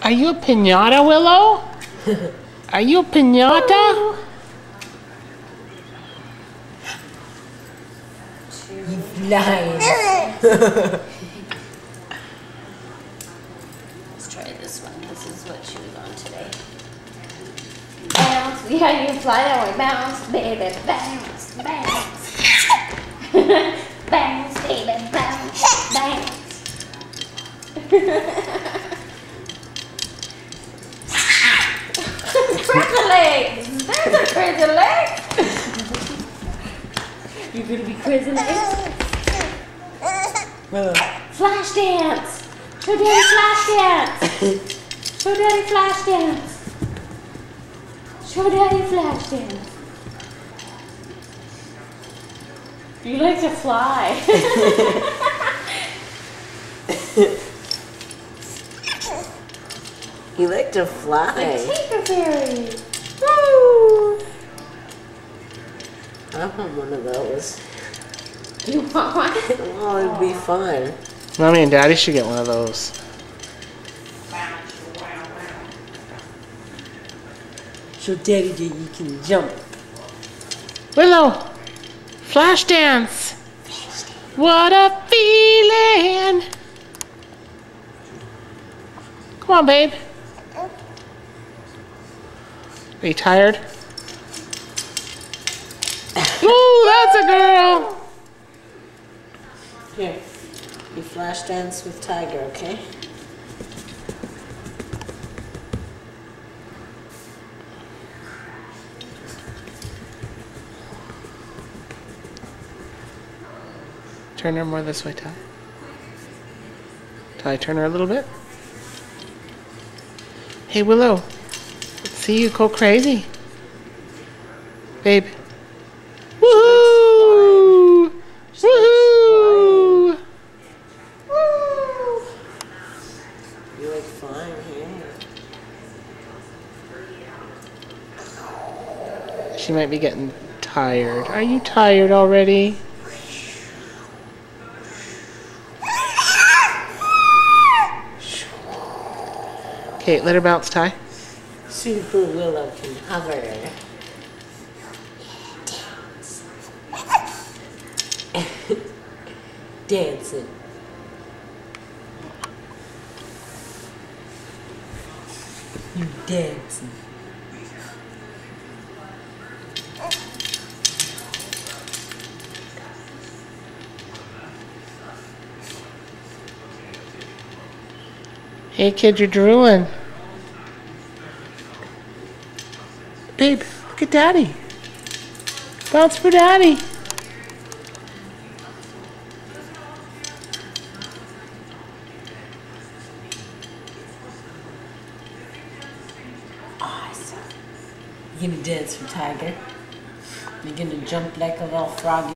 Are you a piñata, Willow? Are you a piñata? You lying. Let's try this one. This is what she was on today. Bounce, see how you fly that way. Bounce, baby, bounce, bounce. Bounce, baby, bounce, bounce. Crazy legs! There's a crazy leg! You gonna be crazy legs? Flash dance! Show Daddy flash dance! Show Daddy flash dance! Show Daddy flash dance! You like to fly. You like to fly. Like Tinker Fairy. Woo! I want one of those. You want one? Oh, it'd be fun. Mommy and Daddy should get one of those. Show Daddy that you can jump. Willow, flash dance. What a feeling. Come on, babe. Are you tired? Ooh, that's a girl. Here, you flash dance with Tiger, okay? Turn her more this way, Ty. Ty, turn her a little bit. Hey, Willow. Let's see you go crazy. Babe. Woohoo! Woohoo! Woo! You like flying here? She might be getting tired. Are you tired already? Okay, let her bounce, Ty. Super Willow can hover. Dancing. You dancing. Hey, kid, you're drooling. Babe, look at Daddy. Bounce for Daddy. Awesome. You're gonna dance for Tiger. You're gonna jump like a little frog.